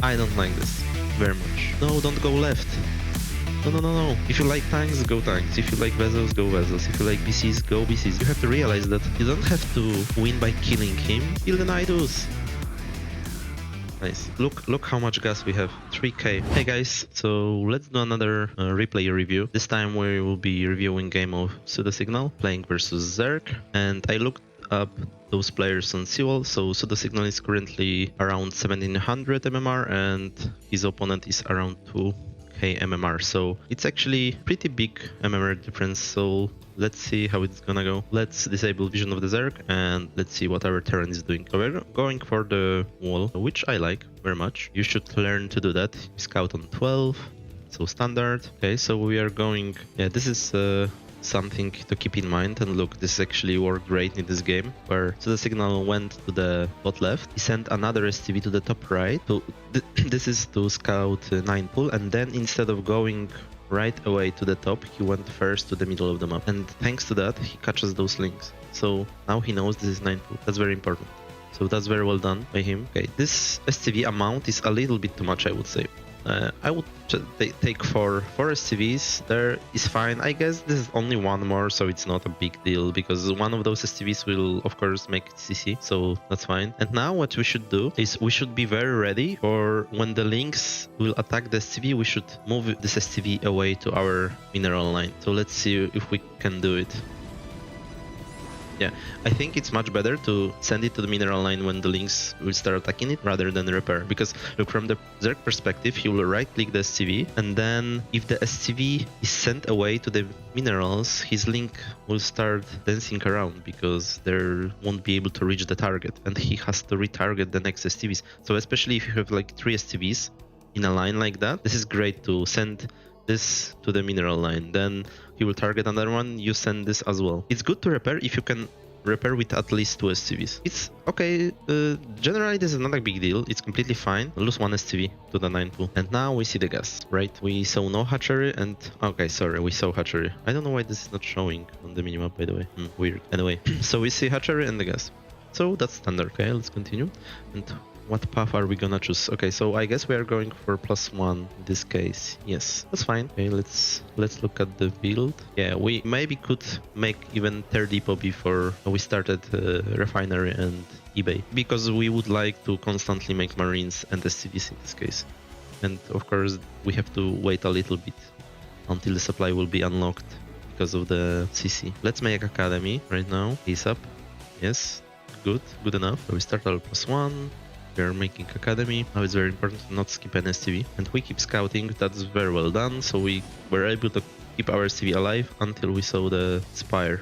I don't like this very much. No, don't go left. No, no, no, no. If you like tanks, go tanks. If you like vessels, go vessels. If you like BCs, go BCs. You have to realize that you don't have to win by killing him. Kill the Nidus. Nice. Look how much gas we have. 3k. Hey guys, so let's do another replay review. This time we will be reviewing game of pseudosignal playing versus Zerg, and I looked up those players on Sewell. So pseudosignal is currently around 1700 MMR and his opponent is around 2k MMR. So it's actually pretty big MMR difference. So let's see how it's gonna go. Let's disable Vision of the Zerg and let's see what our Terran is doing. So we're going for the wall, which I like very much. You should learn to do that. Scout on 12, so standard. Okay, so we are going... Yeah, this is something to keep in mind. And look, this actually worked great in this game, where pseudosignal went to the bot left. He sent another STV to the top right. So this is to scout 9 pool, and then instead of going right away to the top, he went first to the middle of the map, and thanks to that he catches those links. So now he knows this is 9 pool. That's very important. So that's very well done by him. Okay, this STV amount is a little bit too much, I would say. I would take four STVs. There is fine. I guess this is only one more, so it's not a big deal, because one of those STVs will of course make it CC, so that's fine. And now what we should do is we should be very ready for when the links will attack the STV. We should move this STV away to our mineral line. So let's see if we can do it. Yeah, I think it's much better to send it to the mineral line when the links will start attacking it rather than repair. Because look, from the Zerg perspective, he will right click the STV, and then if the STV is sent away to the minerals, his link will start dancing around because they won't be able to reach the target, and he has to retarget the next STVs. So especially if you have like 3 STVs in a line like that, this is great to send this to the mineral line, then he will target another one, you send this as well. It's good to repair if you can repair with at least 2 STVs. It's okay, generally this is not a big deal, it's completely fine. Lose 1 STV to the 9 pool. And now we see the gas, right? We saw no hatchery and... Okay, sorry, we saw hatchery. I don't know why this is not showing on the minimap, by the way. Weird. Anyway, so we see hatchery and the gas. So that's standard. Okay, let's continue. And what path are we gonna choose? Okay, so I guess we are going for +1 in this case. Yes, that's fine. Okay, let's look at the build. Yeah, we maybe could make even third depot before we started refinery and eBay, because we would like to constantly make marines and SCVs in this case. And of course, we have to wait a little bit until the supply will be unlocked because of the CC. Let's make academy right now. He's up. Yes, good enough. So we start our +1. We are making academy. Now it's very important to not skip an STV, and we keep scouting. That's very well done. So we were able to keep our STV alive until we saw the spire,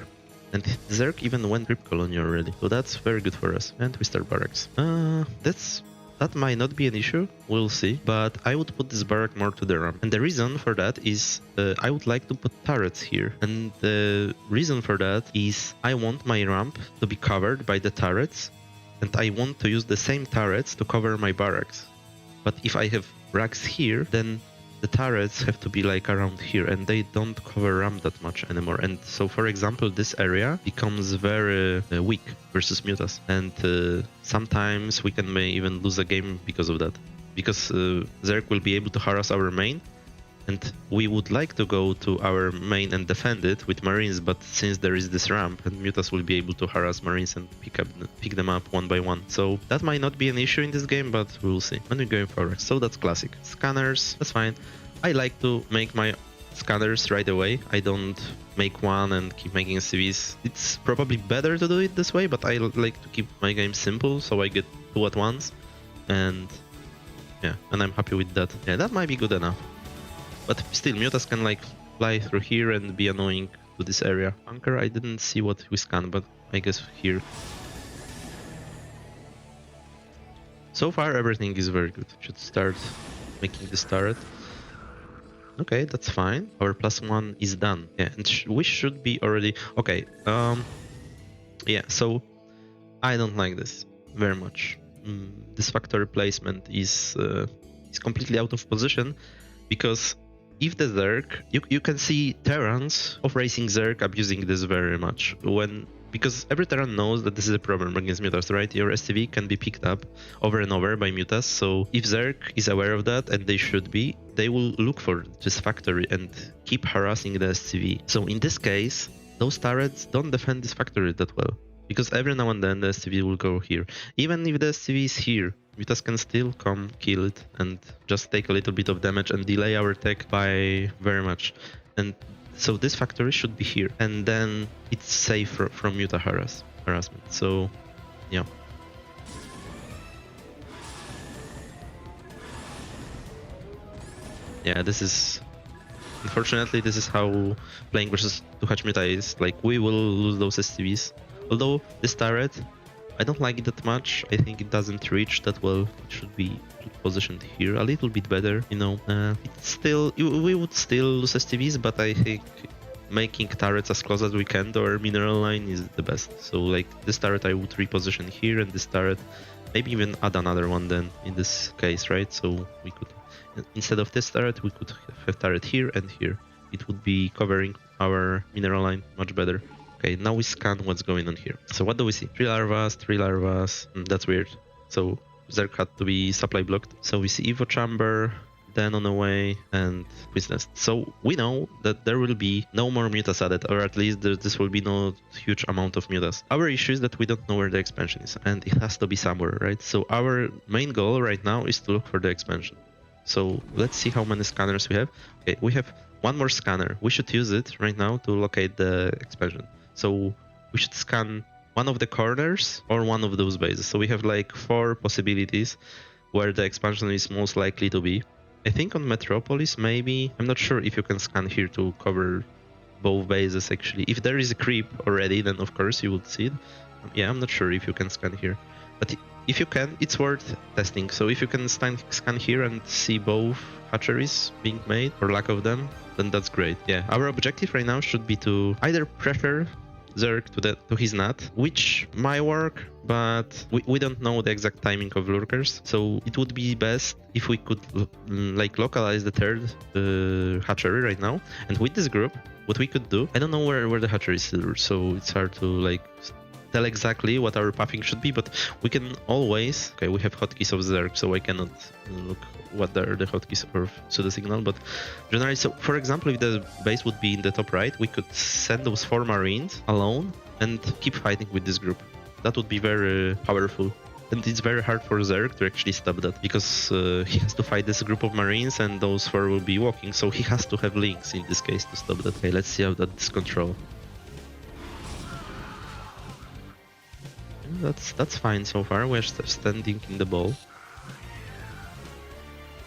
and Zerg even went rip colony already, so that's very good for us. And we start barracks. That might not be an issue, we'll see, but I would put this barrack more to the ramp. And the reason for that is I would like to put turrets here. And the reason for that is I want my ramp to be covered by the turrets, and I want to use the same turrets to cover my barracks. But if I have racks here, then the turrets have to be like around here, and they don't cover ramp that much anymore. And so, for example, this area becomes very weak versus Mutas, and sometimes we may even lose a game because of that. Because Zerg will be able to harass our main, and we would like to go to our main and defend it with marines, but since there is this ramp, and Mutas will be able to harass marines and pick them up one by one. So that might not be an issue in this game, but we'll see when we go forward. So that's classic. Scanners, that's fine. I like to make my scanners right away. I don't make one and keep making CVs. It's probably better to do it this way, but I like to keep my game simple, so I get 2 at once. And yeah, and I'm happy with that. Yeah, that might be good enough. But still, Mutas can like fly through here and be annoying to this area. Bunker, I didn't see what we scanned, but I guess here. So far, everything is very good. Should start making this turret. Okay, that's fine. Our +1 is done. Yeah, and we should be already... Okay, yeah, so I don't like this very much. This factory placement is completely out of position, because if the Zerg, you can see Terrans of racing Zerg abusing this very much. When because every Terran knows that this is a problem against Mutas, right? Your STV can be picked up over and over by Mutas, so if Zerg is aware of that, and they should be, they will look for this factory and keep harassing the STV. So in this case, those turrets don't defend this factory that well, because every now and then the STV will go here. Even if the STV is here, Mutas can still come, kill it, and just take a little bit of damage and delay our tech by very much. And so this factory should be here, and then it's safe from Muta harassment. So, yeah. Yeah, this is... Unfortunately, this is how playing versus 2Hatch Muta is. Like, we will lose those STVs. Although, this turret, I don't like it that much. I think it doesn't reach that well. It should be positioned here a little bit better, you know. It's still... We would still lose STVs, but I think making turrets as close as we can to our mineral line is the best. So, like, this turret I would reposition here, and this turret, maybe even add another one then, in this case, right? So, we could... Instead of this turret, we could have turret here and here. It would be covering our mineral line much better. Okay, now we scan what's going on here. So what do we see? 3 larvas. That's weird. So Zerg had to be supply blocked. So we see Evo Chamber, then on the way, and Quiz Nest. So we know that there will be no more mutas added, or at least this will be no huge amount of mutas. Our issue is that we don't know where the expansion is, and it has to be somewhere, right? So our main goal right now is to look for the expansion. So let's see how many scanners we have. Okay, we have one more scanner. We should use it right now to locate the expansion. So we should scan one of the corners or one of those bases. So we have like 4 possibilities where the expansion is most likely to be. I think on Metropolis, maybe. I'm not sure if you can scan here to cover both bases actually. If there is a creep already, then of course you would see it. Yeah, I'm not sure if you can scan here. But if you can, it's worth testing. So if you can scan here and see both hatcheries being made, or lack of them, then that's great. Yeah, our objective right now should be to either pressure Zerg to his nut, which might work, but we don't know the exact timing of lurkers. So it would be best if we could like localize the third hatchery right now. And with this group, what we could do, I don't know where the hatchery is still, so it's hard to like tell exactly what our pathing should be, but we can always... Okay, we have hotkeys of Zerg, so I cannot look what are the hotkeys of pseudosignal, but generally, so for example, if the base would be in the top right, we could send those 4 marines alone and keep fighting with this group. That would be very powerful. And it's very hard for Zerg to actually stop that, because he has to fight this group of marines and those 4 will be walking, so he has to have links in this case to stop that. Okay, let's see how that's control. That's fine so far. We're standing in the ball.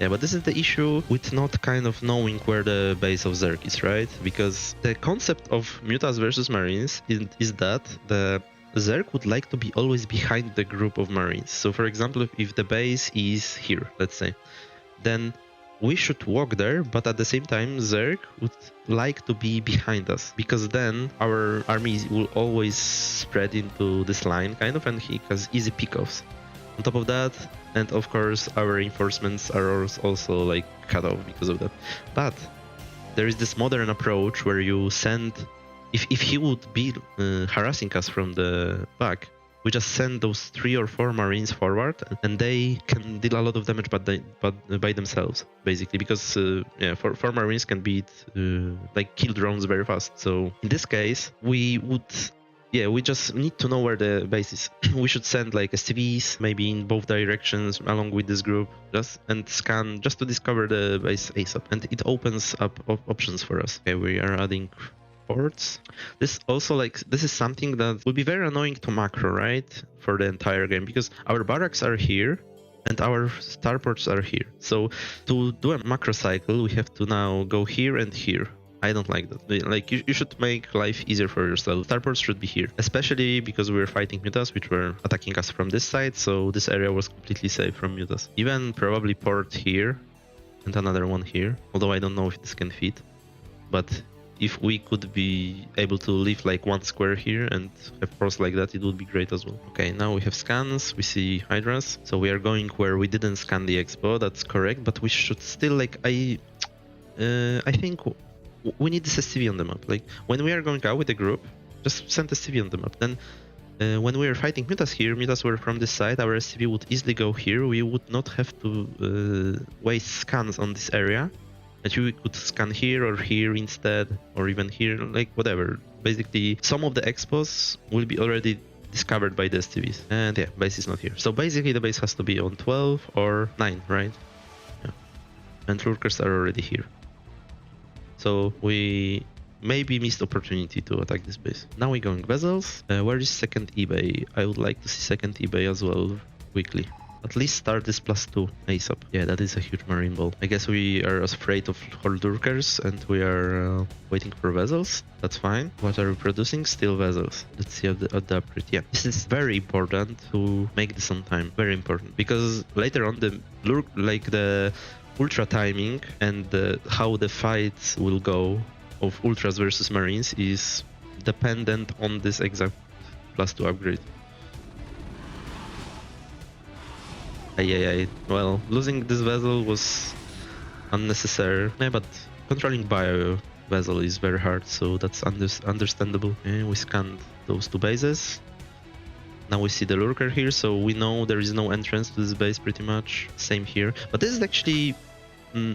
Yeah, but this is the issue with not kind of knowing where the base of Zerg is, right? Because the concept of Mutas versus Marines is that the Zerg would like to be always behind the group of Marines. So for example, if the base is here, let's say, then we should walk there, but at the same time, Zerg would like to be behind us, because then our army will always spread into this line, kind of, and he has easy pickoffs. On top of that, and of course, our reinforcements are also like cut off because of that. But there is this modern approach where you send, if he would be harassing us from the back, we just send those 3 or 4 marines forward, and they can deal a lot of damage, but by themselves, basically, because yeah, 4 marines can beat like kill drones very fast. So in this case, we just need to know where the base is. We should send like STVs, maybe in both directions, along with this group, and scan just to discover the base ASAP, and it opens up options for us. Okay, we are adding ports. This is something that will be very annoying to macro, right? For the entire game, because our barracks are here and our starports are here. So to do a macro cycle, we have to now go here and here. I don't like that. Like, you should make life easier for yourself. Starports should be here, especially because we're fighting mutas, which were attacking us from this side, so this area was completely safe from mutas. Even probably port here and another one here, although I don't know if this can fit, but if we could be able to leave like 1 square here and have ports like that, it would be great as well. Okay, now we have scans, we see hydras, so we are going where we didn't scan the expo, that's correct, but we should still, like, I think we need this STV on the map. Like, when we are going out with the group, Just send SCV on the map. Then when we were fighting mutas here, mutas were from this side, our SCV would easily go here. We would not have to waste scans on this area. And we could scan here or here instead, or even here, like whatever. Basically, some of the expos will be already discovered by the SCVs. And yeah, base is not here. So basically the base has to be on 12 or 9, right? Yeah. And lurkers are already here. So we maybe missed opportunity to attack this base. Now we're going vessels. Where is second eBay? I would like to see second eBay as well quickly. At least start this +2 ASAP. Yeah, that is a huge marine ball. I guess we are afraid of lurkers and we are waiting for vessels. That's fine. What are we producing? Still vessels. Let's see at the upgrade. Yeah, this is very important to make this on time. Very important, because later on the ultra timing and how the fights will go of ultras versus marines is dependent on this exact +2 upgrade. Well, losing this vessel was unnecessary. Yeah, but controlling bio vessel is very hard, so that's understandable. Yeah, we scanned those 2 bases. Now we see the lurker here, so we know there is no entrance to this base pretty much. Same here. But this is actually,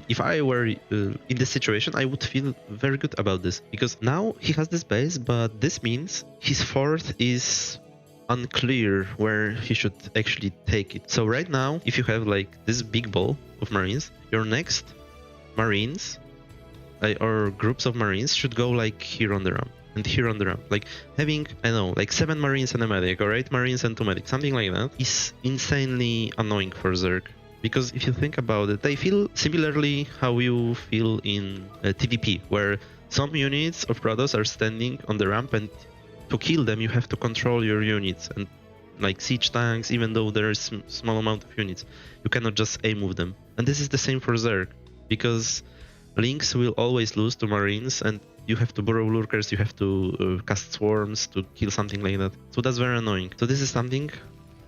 if I were in this situation, I would feel very good about this. Because now he has this base, but this means his fourth is unclear where he should actually take it. So right now, if you have like this big ball of marines, your next marines or groups of marines should go like here on the ramp and here on the ramp. Like having, I know, like 7 marines and a medic or 8 marines and 2 medics, something like that is insanely annoying for Zerg. Because if you think about it, they feel similarly how you feel in TDP, where some units of Prados are standing on the ramp, and to kill them you have to control your units, and like siege tanks, even though there is small amount of units, you cannot just A-move them. And this is the same for Zerg, because Lynx will always lose to Marines, and you have to burrow lurkers, you have to cast swarms to kill something like that. So that's very annoying. So this is something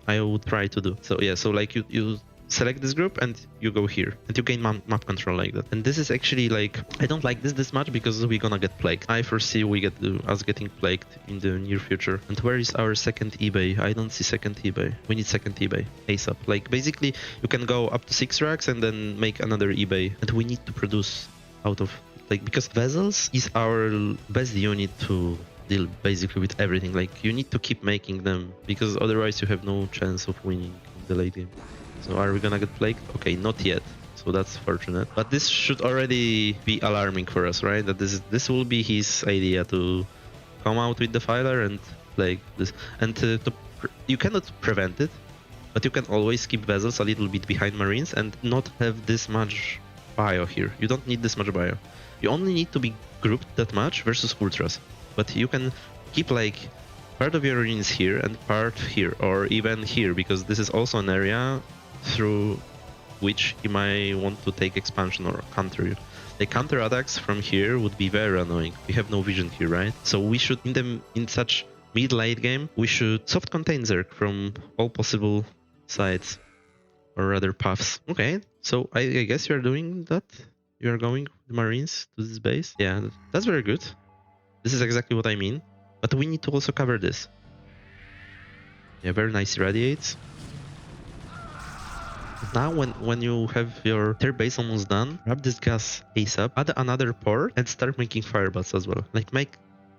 I would try to do. So yeah, so like you select this group and you go here and you gain map control like that. And this is actually like, I don't like this much because we're gonna get plagued. I foresee we get us getting plagued in the near future. And where is our second eBay? I don't see second eBay. We need second eBay ASAP. Like basically you can go up to 6 racks and then make another eBay, and we need to produce out of, like, because vessels is our best unit to deal basically with everything. Like you need to keep making them, because otherwise you have no chance of winning in the late game. So are we gonna get plagued? Okay, not yet. So that's fortunate. But this should already be alarming for us, right? That this will be his idea to come out with the filer and plague this. And you cannot prevent it, but you can always keep vessels a little bit behind marines and not have this much bio here. You don't need this much bio. You only need to be grouped that much versus ultras. But you can keep like part of your units here and part here, or even here, because this is also an area through which you might want to take expansion or counter you. The counter attacks from here would be very annoying. We have no vision here, right? So we should, in such mid-late game, we should soft contain Zerg from all possible sides, or rather paths. Okay, so I guess you're doing that. You are going with Marines to this base. Yeah, that's very good. This is exactly what I mean. But we need to also cover this. Yeah, very nice irradiates. Now when you have your third base almost done, grab this gas ASAP, add another port, and start making firebats as well. Like make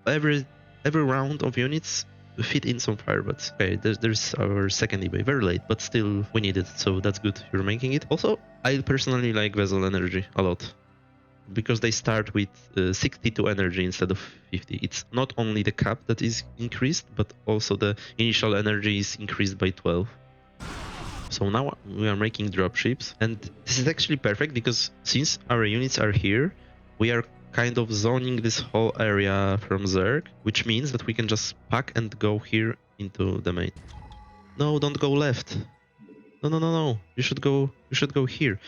every round of units fit in some firebats. Okay, there's our second eBay. Very late, but still we need it, so that's good. You're making it. Also, I personally like Vessel Energy a lot, because they start with 62 energy instead of 50. It's not only the cap that is increased, but also the initial energy is increased by 12. So now we are making dropships, and this is actually perfect because since our units are here, we are kind of zoning this whole area from Zerg, which means that we can just pack and go here into the main. No, don't go left. No. You should go here.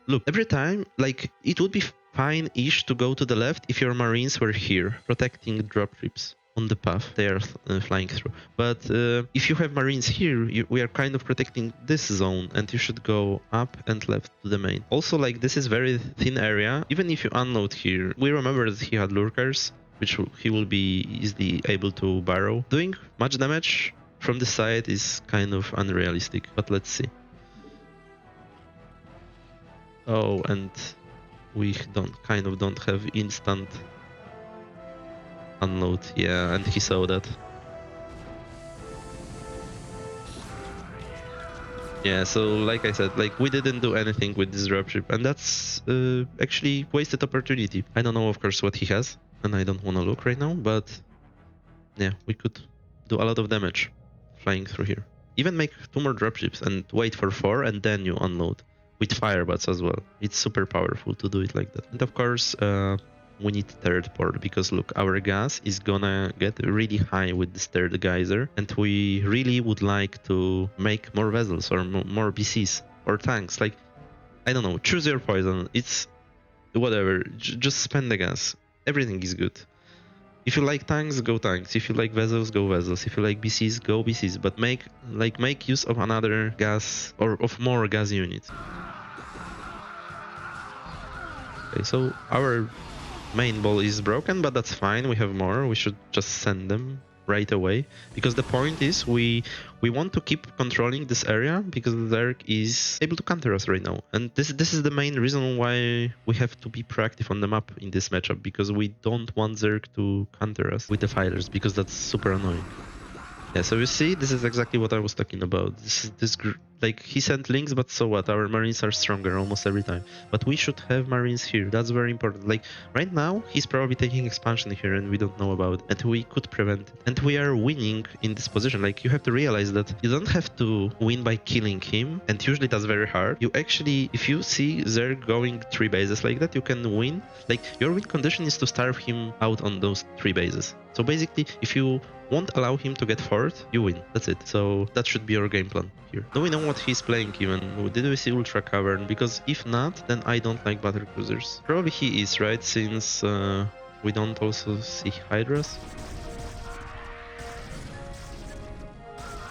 Look, every time, like, it would be fine-ish to go to the left if your marines were here, protecting dropships on the path they are flying through. But if you have marines here, we are kind of protecting this zone, and you should go up and left to the main. Also, like, this is very thin area. Even if you unload here, we remember that he had lurkers, which he will be easily able to barrow. Doing much damage from the side is kind of unrealistic, but let's see. Oh, and we kind of don't have instant unload. Yeah, and he saw that. Yeah, so like I said, like we didn't do anything with this dropship, and that's actually wasted opportunity. I don't know, of course, what he has, and I don't want to look right now, but yeah, we could do a lot of damage flying through here. Even make 2 more dropships and wait for 4, and then you unload with firebots as well. It's super powerful to do it like that. And of course, we need third port, because look, our gas is gonna get really high with this third geyser, and we really would like to make more vessels or more BCs or tanks. Like, I don't know, choose your poison. It's whatever, just spend the gas. Everything is good. If you like tanks, go tanks. If you like vessels, go vessels. If you like BCs, go BCs. But make use of another gas or of more gas units. Okay, so our main ball is broken, but that's fine. We have more. We should just send them right away, because the point is we want to keep controlling this area, because Zerg is able to counter us right now, and this is the main reason why we have to be proactive on the map in this matchup, because we don't want Zerg to counter us with the fighters, because that's super annoying. Yeah, so you see, this is exactly what I was talking about. Like, he sent links, but so what? Our marines are stronger almost every time. But we should have marines here. That's very important. Like, right now, he's probably taking expansion here, and we don't know about it. And we could prevent it. And we are winning in this position. Like, you have to realize that you don't have to win by killing him, and usually that's very hard. You actually, if you see Zerg going 3 bases like that, you can win. Like, your win condition is to starve him out on those 3 bases. So basically, if you won't allow him to get fourth, you win. That's it. So that should be your game plan here. Do we know what he's playing even? Did we see Ultra Cavern? Because if not, then I don't like battle cruisers. Probably he is, right? Since we don't also see Hydras.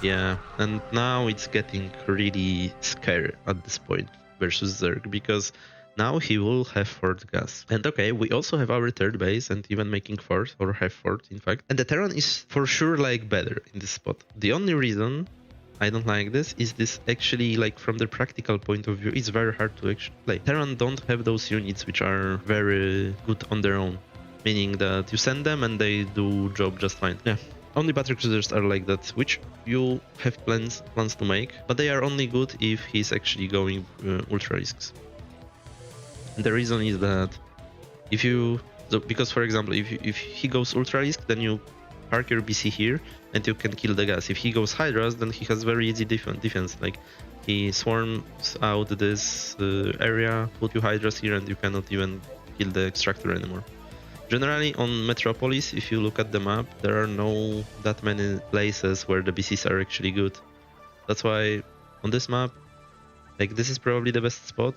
Yeah, and now it's getting really scary at this point versus Zerg, because now he will have 4th gas. And okay, we also have our 3rd base and even making 4th, or have 4th in fact. And the Terran is for sure like better in this spot. The only reason I don't like this is this actually, like, from the practical point of view, it's very hard to actually play. Terran don't have those units which are very good on their own. Meaning that you send them and they do job just fine. Yeah. Only battle cruisers are like that, which you have plans to make, but they are only good if he's actually going ultra risks. And the reason is that if you, because for example, if he goes ultra risk, then you park your BC here and you can kill the gas. If he goes Hydras, then he has very easy defense. Like, he swarms out this area, put you Hydras here, and you cannot even kill the extractor anymore. Generally, on Metropolis, if you look at the map, there are no that many places where the BCs are actually good. That's why on this map, like, this is probably the best spot.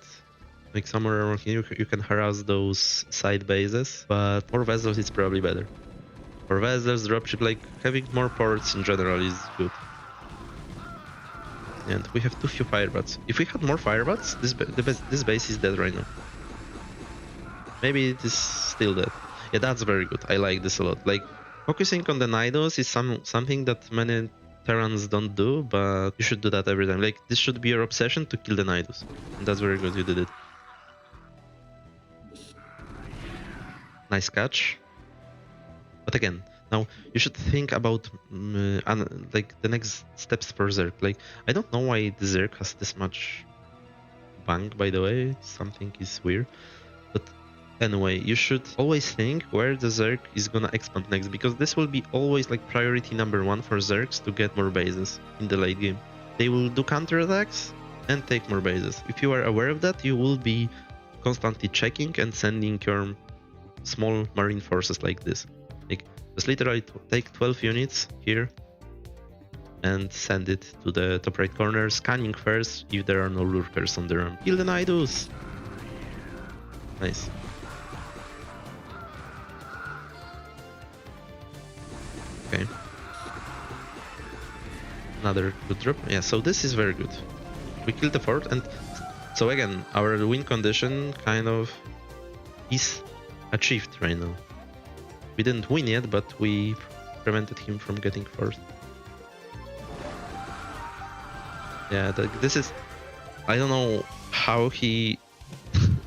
Like, somewhere around here, you can harass those side bases, but for vessels, it's probably better. For vessels, dropship, like, having more ports in general is good. And we have too few firebots. If we had more firebots, this base is dead right now. Maybe it is still dead. Yeah, that's very good. I like this a lot. Like, focusing on the Nidos is something that many Terrans don't do, but you should do that every time. Like, this should be your obsession, to kill the Nidos. And that's very good, you did it. Nice catch. But again, now you should think about like the next steps for Zerg. Like, I don't know why the Zerg has this much bank, by the way. Something is weird. But anyway, you should always think where the Zerg is gonna expand next, because this will be always like priority number 1 for Zergs to get more bases in the late game. They will do counterattacks and take more bases. If you are aware of that, you will be constantly checking and sending your small marine forces like this. Like, just literally take 12 units here and send it to the top right corner, scanning first if there are no lurkers on the run. Kill the Nidus! Nice. Okay. Another good drop. Yeah, so this is very good. We killed the fort, and so again, our win condition kind of is achieved right now. We didn't win yet, but we prevented him from getting first. Yeah, this is... I don't know how he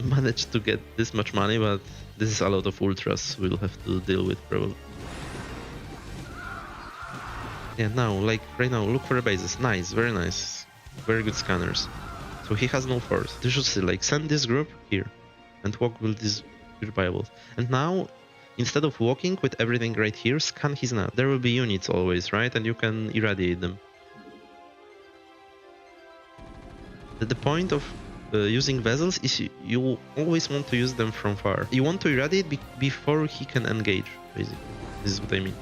managed to get this much money, but this is a lot of ultras we'll have to deal with probably. Yeah, now, like right now, look for the bases. Nice, very nice. Very good scanners. So he has no force. You should see, like, send this group here and walk with these revivables. And now, instead of walking with everything right here, scan his nav. There will be units always, right? And you can irradiate them. The point of using vessels is you always want to use them from far. You want to irradiate before he can engage, basically. This is what I mean.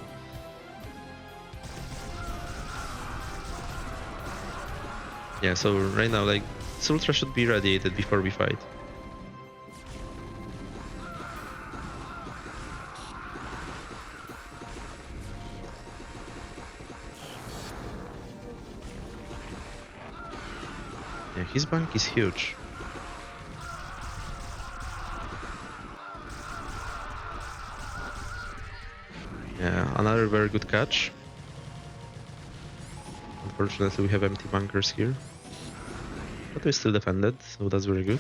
Yeah, so right now, like, this ultra should be irradiated before we fight. Yeah, his bank is huge. Yeah, another very good catch. Unfortunately, we have empty bunkers here. But we still defended, so that's very good.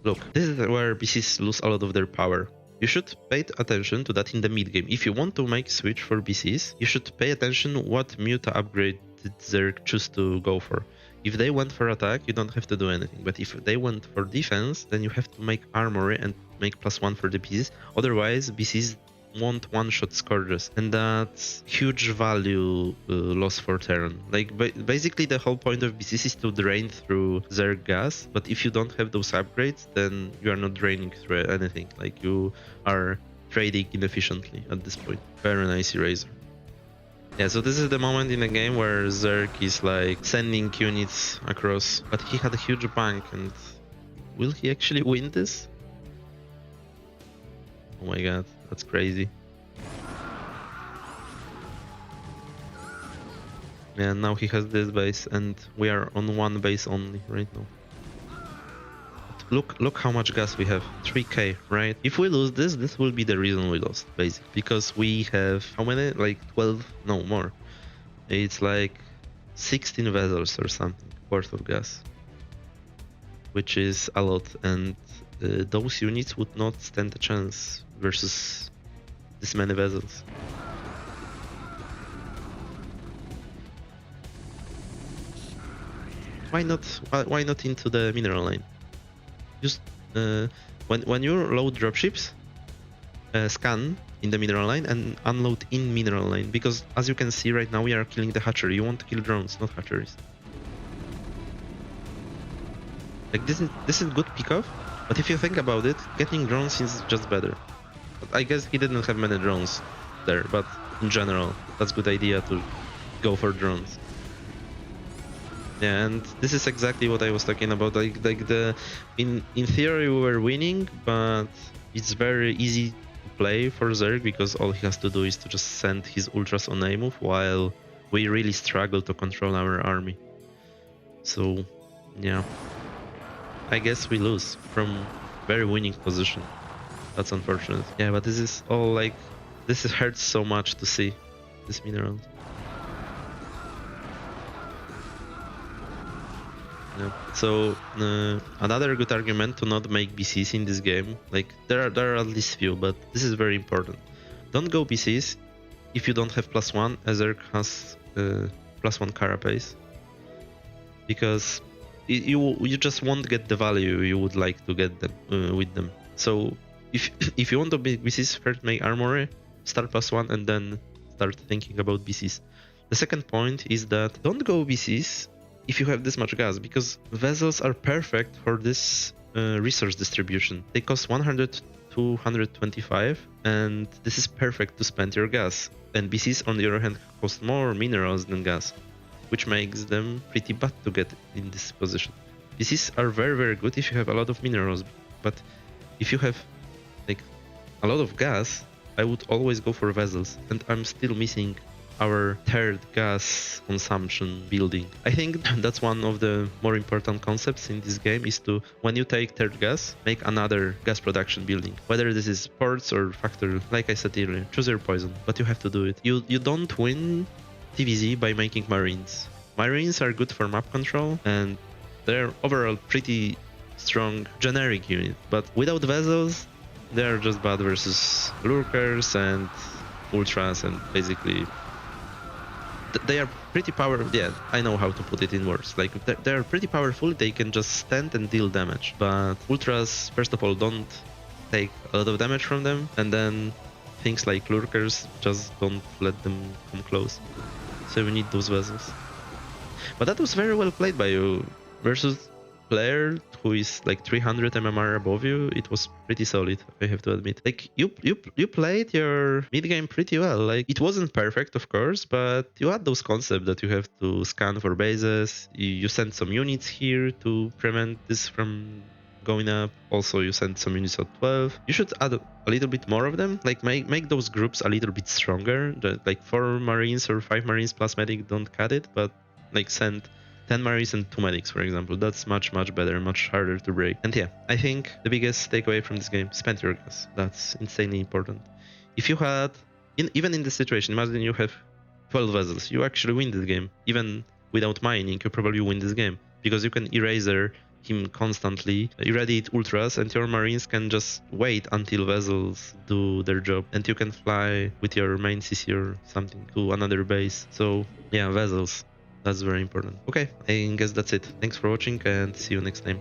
Look, this is where BCs lose a lot of their power. You should pay attention to that in the mid game. If you want to make switch for BCs, you should pay attention what Muta upgrade did Zerg choose to go for. If they went for attack, you don't have to do anything. But if they went for defense, then you have to make armory and make +1 for the BCs. Otherwise, BCs won't one-shot Scourges, and that's huge value loss for Terran. Like, basically the whole point of BCs is to drain through Zerg gas, but if you don't have those upgrades, then you are not draining through anything. Like, you are trading inefficiently at this point. Very nice eraser. Yeah, so this is the moment in the game where Zerg is like sending units across, but he had a huge bank, and will he actually win this? Oh my god, that's crazy. Yeah, now he has this base and we are on one base only right now. But look how much gas we have, 3k, right? If we lose this, this will be the reason we lost, basically. Because we have, how many? Like 12, no, more. It's like 16 vessels or something worth of gas. Which is a lot, and those units would not stand a chance versus this many vessels. Why not into the mineral line? Just when you load dropships, scan in the mineral line and unload in mineral line, because as you can see right now we are killing the hatchery. You want to kill drones, not hatcheries. Like, this is good pick-off, but if you think about it, getting drones is just better. But I guess he didn't have many drones there, but in general, that's a good idea to go for drones. Yeah, and this is exactly what I was talking about. Like in theory we were winning, but it's very easy to play for Zerg because all he has to do is to just send his ultras on A move, while we really struggle to control our army. So, yeah. I guess we lose from very winning position. That's unfortunate. Yeah, but this is all like, this hurts so much to see this mineral. Yeah. So another good argument to not make BCs in this game, like there are at least few, but this is very important. Don't go BCs if you don't have +1. Zerg has +1 carapace, because you just won't get the value you would like to get them with them. So if you want to make BCs, first make armory, start +1, and then start thinking about BCs. The second point is that don't go BCs if you have this much gas, because vessels are perfect for this resource distribution. They cost 100 to 125, and this is perfect to spend your gas. And BCs, on the other hand, cost more minerals than gas, which makes them pretty bad to get in this position. BCs are very, very good if you have a lot of minerals, but if you have like a lot of gas, I would always go for vessels, and I'm still missing our third gas consumption building. I think that's one of the more important concepts in this game is to, when you take third gas, make another gas production building. Whether this is ports or factory, like I said earlier, choose your poison, but you have to do it. You don't win TVZ by making marines. Marines are good for map control and they're overall pretty strong generic unit, but without vessels, they're just bad versus lurkers and ultras, and basically they are pretty powerful. Yeah, I know how to put it in words. Like they're pretty powerful. They can just stand and deal damage. But ultras, first of all, don't take a lot of damage from them, and then things like lurkers just don't let them come close. So we need those vessels. But that was very well played by you versus player who is like 300 MMR above you. It was pretty solid, I have to admit. Like you played your mid game pretty well. Like it wasn't perfect, of course, but you had those concepts that you have to scan for bases. You sent some units here to prevent this from going up. Also, you sent some units at 12. You should add a little bit more of them. Like make those groups a little bit stronger. Like 4 Marines or 5 Marines plus medic don't cut it, but like send 10 Marines and 2 medics, for example. That's much better, much harder to break. And yeah, I think the biggest takeaway from this game, spend your gas. That's insanely important. If you had, even in this situation, imagine you have 12 vessels, you actually win this game. Even without mining, you probably win this game. Because you can eraser him constantly, irradiate ultras, and your Marines can just wait until vessels do their job. And you can fly with your main CC or something to another base. So yeah, vessels. That's very important. Okay, I guess that's it. Thanks for watching and see you next time.